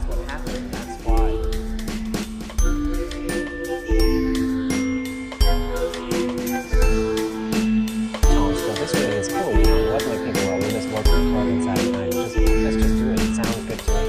what happened. That's why. Challenge. Well, this really is cool. You know, what like people are, we'll just work the plugins out at night. Let's just do it. It sounds good to me.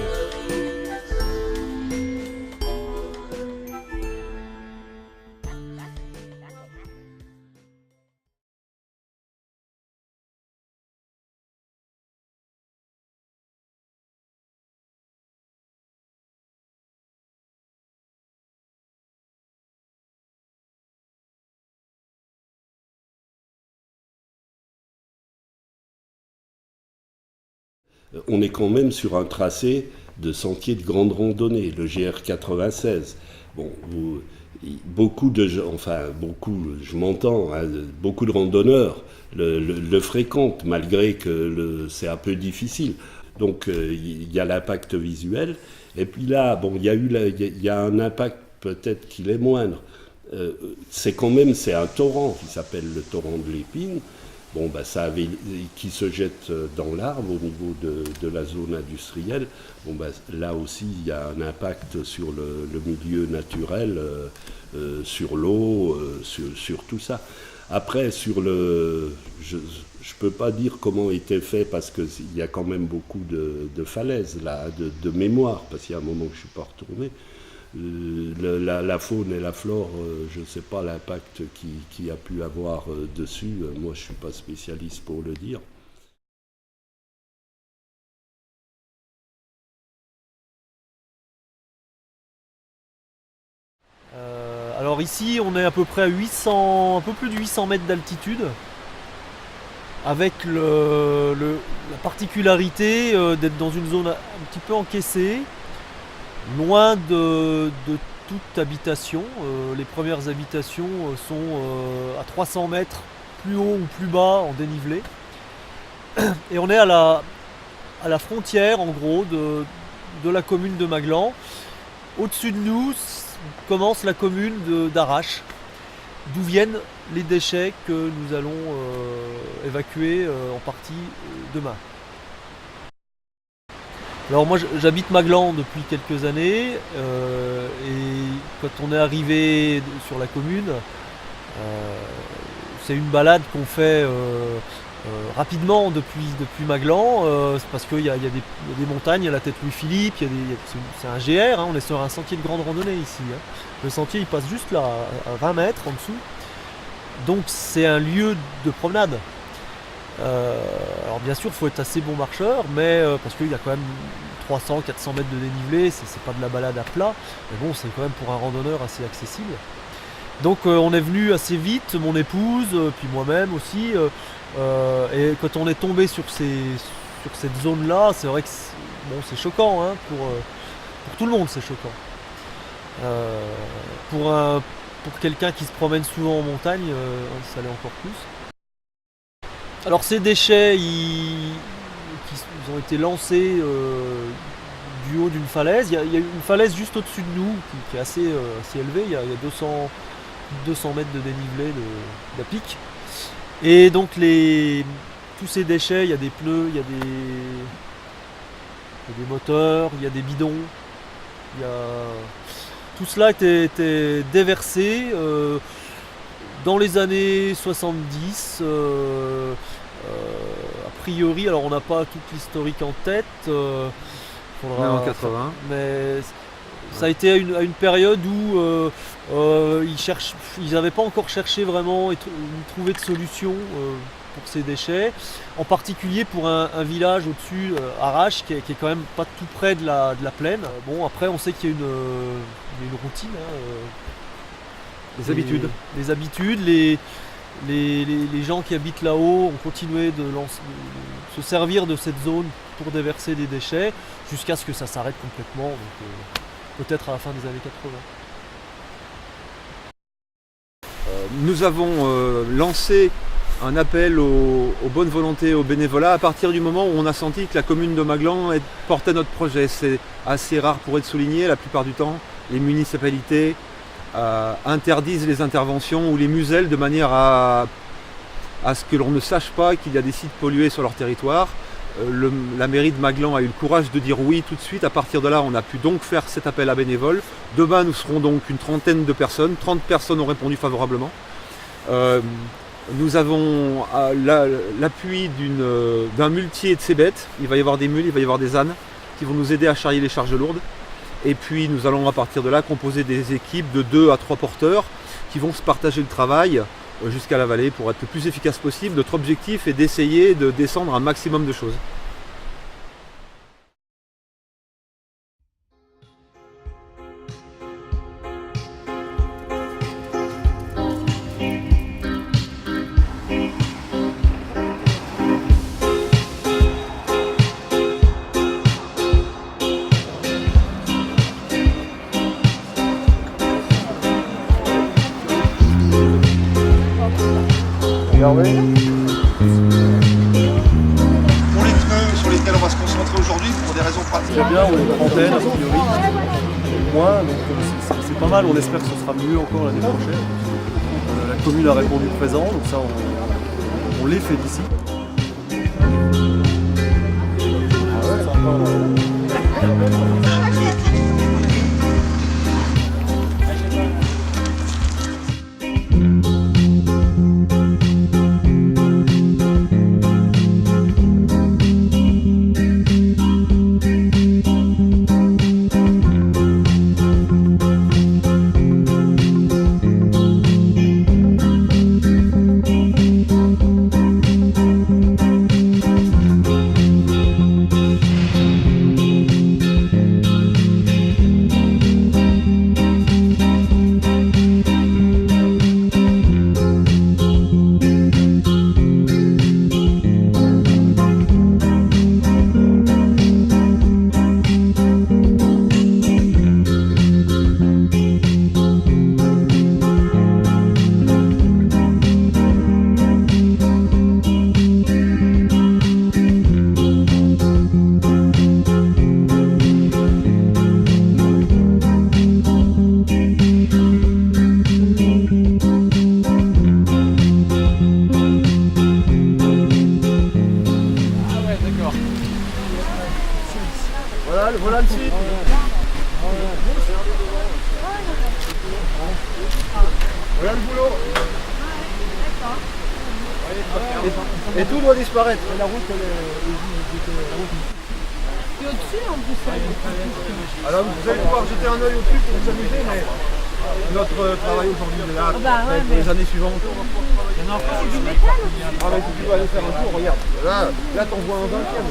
On est quand même sur un tracé de sentier de grande randonnée, le GR 96. Bon, beaucoup de gens, je m'entends, hein, beaucoup de randonneurs le fréquentent, malgré que c'est un peu difficile. Donc il y a l'impact visuel. Et puis là, bon, il y a un impact peut-être qu'il est moindre. C'est un torrent qui s'appelle le torrent de l'Épine. Bon, qui se jette dans l'arbre au niveau de la zone industrielle. Bon, là aussi, il y a un impact sur le milieu naturel, sur l'eau, sur tout ça. Après, je ne peux pas dire comment était fait, parce qu'il y a quand même beaucoup de falaises, là, de mémoire, parce qu'il y a un moment que je ne suis pas retourné. La faune et la flore, je ne sais pas l'impact qui a pu avoir dessus. Moi, je ne suis pas spécialiste pour le dire. Alors ici, on est à peu près à 800, un peu plus de 800 mètres d'altitude, avec la particularité d'être dans une zone un petit peu encaissée, loin de toute habitation. Les premières habitations sont à 300 mètres plus haut ou plus bas en dénivelé. Et on est à la frontière, en gros, de la commune de Maglan. Au-dessus de nous commence la commune d'Arrache, d'où viennent les déchets que nous allons évacuer en partie demain. Alors moi j'habite Maglan depuis quelques années et quand on est arrivé sur la commune, c'est une balade qu'on fait rapidement depuis Maglan, c'est parce qu'il y a des montagnes, il y a la tête Louis-Philippe, c'est un GR, hein, on est sur un sentier de grande randonnée ici. Hein. Le sentier il passe juste là à 20 mètres en dessous, donc c'est un lieu de promenade. Alors bien sûr il faut être assez bon marcheur, mais parce qu'il y a quand même 300-400 mètres de dénivelé, c'est pas de la balade à plat, mais bon c'est quand même pour un randonneur assez accessible. Donc on est venu assez vite, mon épouse, puis moi-même aussi, et quand on est tombé sur cette zone-là, c'est vrai que c'est choquant, hein, pour tout le monde c'est choquant. Pour quelqu'un qui se promène souvent en montagne, ça l'est encore plus. Alors ces déchets, ils ont été lancés du haut d'une falaise. Il y a une falaise juste au-dessus de nous qui est assez élevée. Il y a 200 mètres de dénivelé de pic. Et donc tous ces déchets, il y a des pneus, il y a des moteurs, il y a des bidons. Tout cela était déversé dans les années 70. A priori, alors on n'a pas toute l'historique en tête. Même en 80. Mais ça a été à une période où ils n'avaient pas encore cherché vraiment et trouvé de solution pour ces déchets. En particulier pour un village au-dessus, Arrache, qui est quand même pas tout près de la plaine. Bon, après on sait qu'il y a une routine. Les habitudes. Les habitudes, les gens qui habitent là-haut ont continué de se servir de cette zone pour déverser des déchets jusqu'à ce que ça s'arrête complètement, donc, peut-être à la fin des années 80. Nous avons lancé un appel aux bonnes volontés, aux bénévolats, à partir du moment où on a senti que la commune de Maglan portait notre projet. C'est assez rare pour être souligné, la plupart du temps, les municipalités interdisent les interventions ou les musellent de manière à ce que l'on ne sache pas qu'il y a des sites pollués sur leur territoire. la mairie de Maglan a eu le courage de dire oui tout de suite. À partir de là, on a pu donc faire cet appel à bénévoles. Demain, nous serons donc une trentaine de personnes. 30 personnes ont répondu favorablement. Nous avons l'appui d'un muletier de ces bêtes. Il va y avoir des mules, il va y avoir des ânes qui vont nous aider à charrier les charges lourdes. Et puis nous allons à partir de là composer des équipes de 2 à 3 porteurs qui vont se partager le travail jusqu'à la vallée pour être le plus efficace possible. Notre objectif est d'essayer de descendre un maximum de choses. Regardez. Pour les pneus sur lesquels on va se concentrer aujourd'hui, pour des raisons pratiques. Très bien, on est une trentaine a priori, moins, donc c'est pas mal, on espère que ce sera mieux encore l'année prochaine. La commune a répondu présent, donc ça on les félicite. Voilà le site. Voilà le boulot. Et tout doit disparaître. La route, Et au-dessus, en plus, Alors vous allez pouvoir jeter un œil au-dessus pour vous amuser, mais notre travail aujourd'hui est là, pour les années suivantes. c'est du métal. Ah mais si tu veux aller faire un tour, regarde. Là t'en vois un 20e.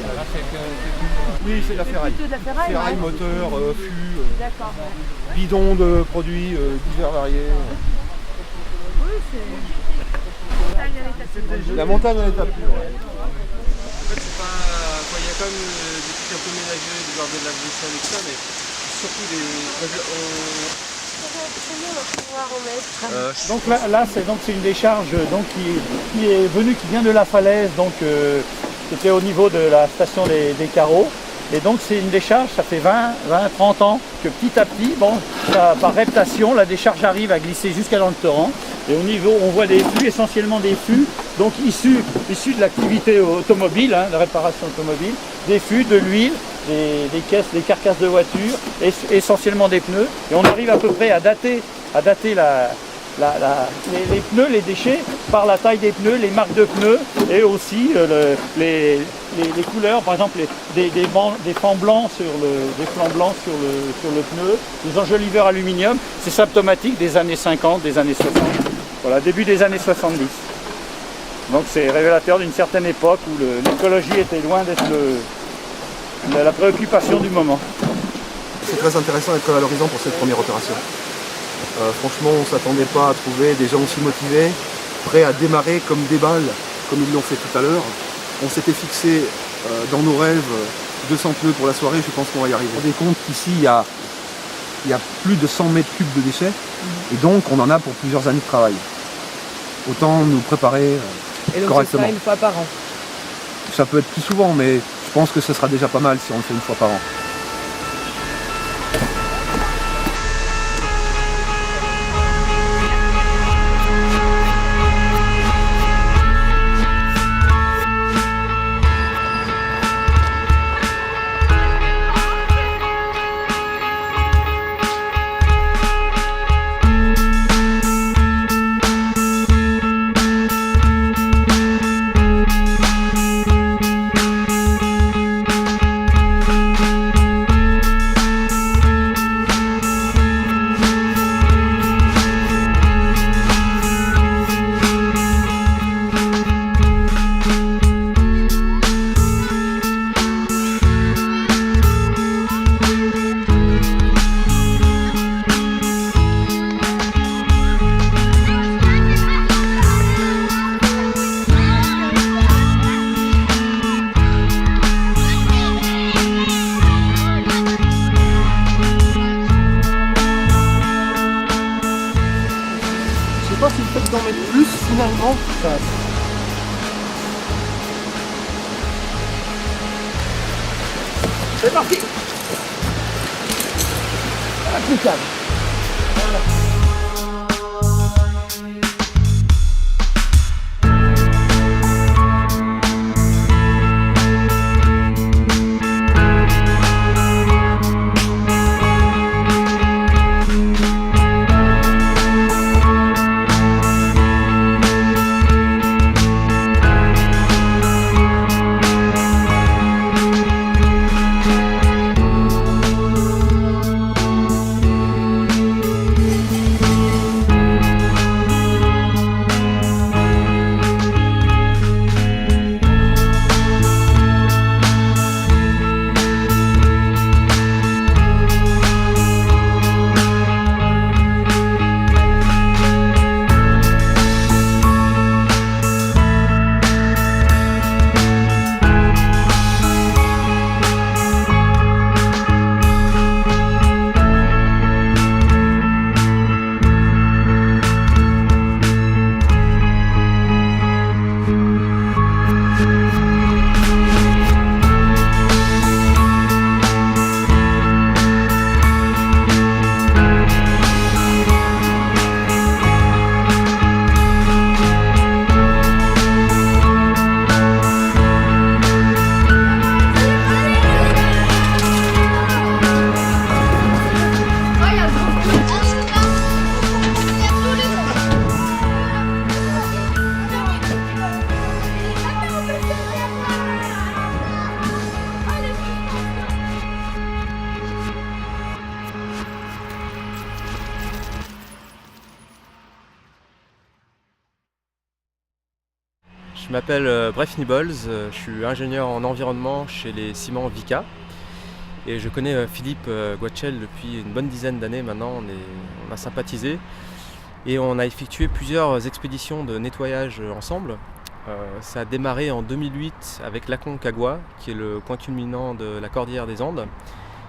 Oui, c'est de la ferraille. Plutôt de la ferraille. Ferraille, Ouais. moteur, fût, D'accord. Ouais. bidon de produits divers variés. Oui, c'est. La montagne en est à plus. En fait, c'est pas. Il y a quand même des trucs un peu ménagers, du garder de la vaisselle et tout ça, mais surtout des. Combien on va pouvoir en mettre Donc là c'est une décharge qui est venue, qui vient de la falaise, c'était au niveau de la station des carreaux. Et donc c'est une décharge, ça fait 20-30 ans que petit à petit, par reptation, la décharge arrive à glisser jusqu'à dans le torrent. Et au niveau, on voit des fûts, essentiellement des fûts, donc issus de l'activité automobile, la réparation automobile, des fûts, de l'huile, des caisses, des carcasses de voitures, essentiellement des pneus. Et on arrive à peu près à dater les pneus, les déchets, par la taille des pneus, les marques de pneus et aussi les couleurs, par exemple des flancs blancs sur le pneu, des enjoliveurs aluminium, c'est symptomatique des années 50, des années 60. Voilà, début des années 70. Donc c'est révélateur d'une certaine époque où l'écologie était loin d'être la préoccupation du moment. C'est très intéressant d'être à l'horizon pour cette première opération. Franchement, on ne s'attendait pas à trouver des gens aussi motivés, prêts à démarrer comme des balles, comme ils l'ont fait tout à l'heure. On s'était fixé dans nos rêves 200 pneus pour la soirée, je pense qu'on va y arriver. On se rend compte qu'ici, il y a plus de 100 mètres cubes de déchets, et donc on en a pour plusieurs années de travail. Autant nous préparer Et donc correctement. ça sera une fois par an. Ça peut être plus souvent, mais je pense que ce sera déjà pas mal si on le fait une fois par an. Ça, c'est parti. Impeccable. Je m'appelle Bref Nibbles, je suis ingénieur en environnement chez les ciments Vicat et je connais Philippe Guachel depuis une bonne dizaine d'années maintenant, on a sympathisé et on a effectué plusieurs expéditions de nettoyage ensemble. Ça a démarré en 2008 avec l'Aconcagua, qui est le point culminant de la cordillère des Andes,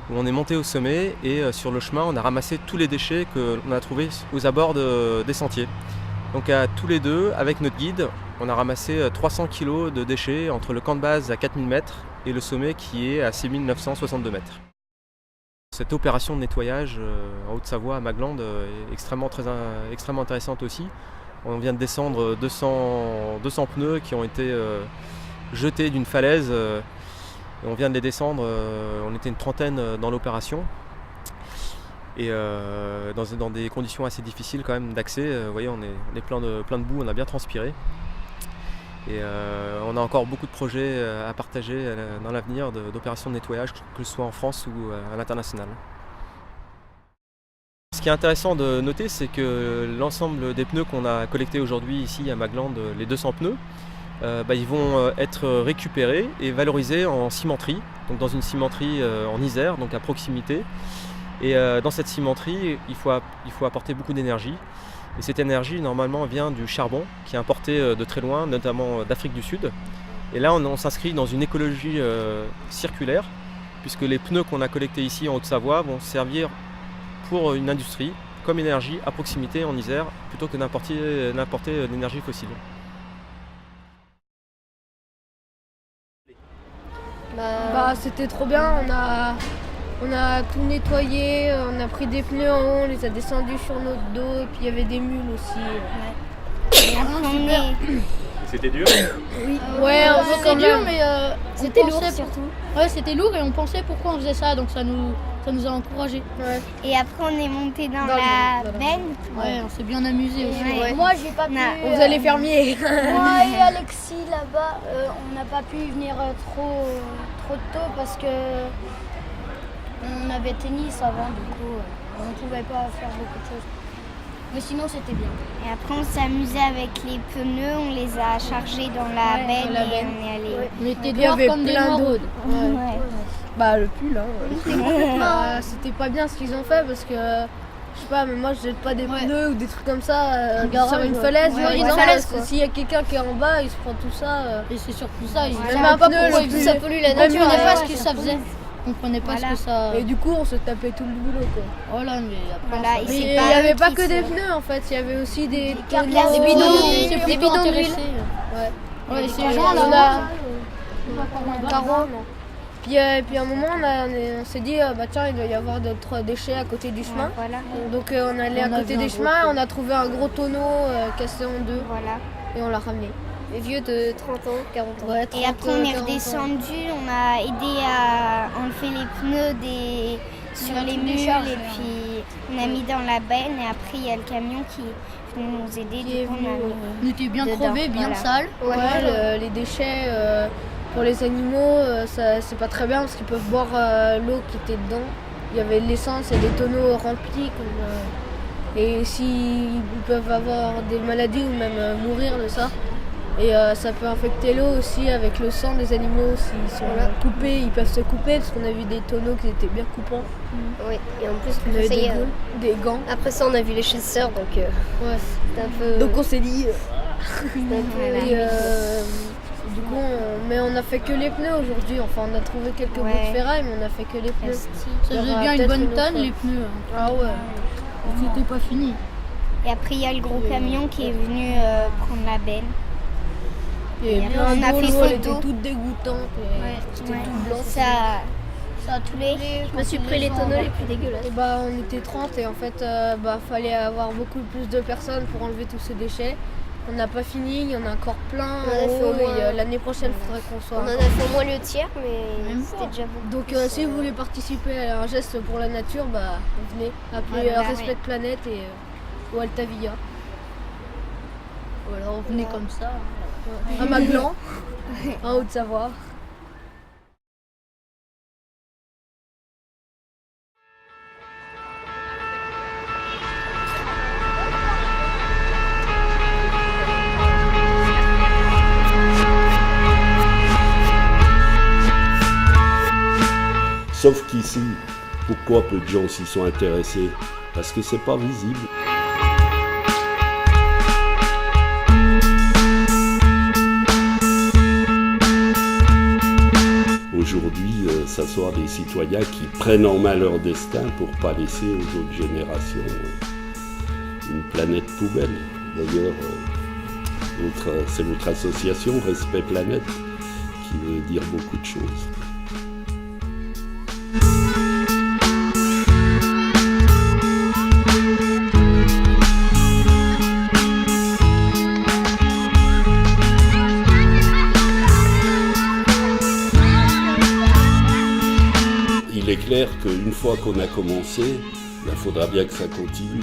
où on est monté au sommet et sur le chemin on a ramassé tous les déchets que l'on a trouvés aux abords des sentiers. Donc à tous les deux, avec notre guide, on a ramassé 300 kg de déchets entre le camp de base à 4000 mètres et le sommet qui est à 6962 mètres. Cette opération de nettoyage en Haute-Savoie à Maglande est extrêmement intéressante aussi. On vient de descendre 200 pneus qui ont été jetés d'une falaise. Et on vient de les descendre, on était une trentaine dans l'opération. Et dans des conditions assez difficiles quand même d'accès. Vous voyez, on est plein de boue, on a bien transpiré. Et on a encore beaucoup de projets à partager dans l'avenir d'opérations de nettoyage, que ce soit en France ou à l'international. Ce qui est intéressant de noter, c'est que l'ensemble des pneus qu'on a collectés aujourd'hui ici à Maglande, les 200 pneus, ils vont être récupérés et valorisés en cimenterie, donc dans une cimenterie en Isère, donc à proximité. Et dans cette cimenterie, il faut apporter beaucoup d'énergie. Et cette énergie, normalement, vient du charbon qui est importé de très loin, notamment d'Afrique du Sud. Et là, on s'inscrit dans une écologie circulaire, puisque les pneus qu'on a collectés ici en Haute-Savoie vont servir pour une industrie comme énergie à proximité en Isère, plutôt que d'importer de l'énergie fossile. C'était trop bien, on a tout nettoyé, on a pris des pneus en haut, on les a descendus sur notre dos et puis il y avait des mules aussi. C'était dur? Oui. Ouais, c'était dur, mais c'était lourd surtout. Ouais, c'était lourd et on pensait pourquoi on faisait ça, donc ça nous a encouragés. Ouais. Et après on est monté dans la benne. Ouais, on s'est bien amusé aussi. Ouais. Moi j'ai pas pu. On faisait les fermiers. Moi et Alexis là-bas, on n'a pas pu venir trop tôt parce que on avait tennis avant, du coup on ne pouvait pas faire beaucoup de choses. Mais sinon c'était bien. Et après on s'est amusé avec les pneus, on les a chargés dans la benne et on est allé. On était dehors comme des maraudes. Bah le pull c'était pas bien ce qu'ils ont fait parce que je sais pas, mais moi je jette pas des pneus ou des trucs comme ça sur une falaise. S'il y a quelqu'un qui est en bas, il se prend tout ça. Et c'est surtout ça, même un pneu, ça pollue la nature. On ne pas ce que ça faisait. comprenait pas Voilà. ce que ça... Et du coup, on se tapait tout le boulot, quoi. Voilà, mais après... Voilà, et Mais c'est il n'y pas avait eux pas qui que des se- pneus, en fait. Il y avait aussi des carcasses, tonneaux, des C'est bidons. des plutôt bidons intéressé. Ouais. Ouais, ces On gens a là... carreau, non. Puis à un moment, on s'est dit, bah tiens, il doit y avoir d'autres déchets à côté du chemin. Voilà. Donc on allait à On a côté vu un des gros chemins, trou. on a trouvé un gros tonneau cassé en deux Voilà. et on l'a ramené. Les vieux de 30 ans, 40 ans. Ouais, Et après, on est 40 ans. redescendu, on a aidé à enlever les pneus sur les mules et puis on a mis dans la benne et après il y a le camion qui venu nous aider. Qui est Du coup, venu, on a mis On était bien dedans, crevés, bien voilà. sales. Ouais, les déchets pour les animaux, c'est pas très bien parce qu'ils peuvent boire l'eau qui était dedans. Il y avait de l'essence et des tonneaux remplis. Et s'ils peuvent avoir des maladies ou même mourir de ça. Et ça peut infecter l'eau aussi avec le sang des animaux. S'ils sont coupés, ils peuvent se couper parce qu'on a vu des tonneaux qui étaient bien coupants. Oui, et en plus, On avait ça y est, des gants. après ça, on a vu les chasseurs, donc Ouais. c'était un peu. Donc on s'est dit. c'était un peu- Et, du coup, mais on a fait que les pneus aujourd'hui. Enfin, on a trouvé quelques bouts Ouais. de ferraille, mais on a fait que les pneus. plastique. Ça Il y faisait aura bien une peut-être bonne une autre tonne, fois. les pneus. Hein. Ah ouais. C'était pas fini. Et après il y a le gros camion qui est venu prendre la benne. Il y avait Et plein après, on a d'eau, fait l'eau, elle photo. était toute dégoûtante. C'était tout blanc. Ça a tous les... Je me suis pris les tonneaux les plus dégueulasses. Et bah, on était 30 et en fait, fallait avoir beaucoup plus de personnes pour enlever tous ces déchets. On n'a pas fini, il y en a encore plein. On en a fait au moins- et l'année prochaine, il faudrait qu'on soit. On en a encore fait au moins le tiers, mais Même c'était pas. déjà beaucoup. Donc si vous voulez participer à un geste pour la nature, venez, appelez Voilà, Respect Planète et ou Altavia. Voilà, on venait comme ça. À Maglan, en Haute-Savoie. Sauf qu'ici, pourquoi peu de gens s'y sont intéressés? Parce que c'est pas visible. Aujourd'hui, s'asseoir des citoyens qui prennent en main leur destin pour pas laisser aux autres générations une planète poubelle. D'ailleurs, c'est votre association Respect Planète qui veut dire beaucoup de choses. Il est clair qu'une fois qu'on a commencé, il faudra bien que ça continue.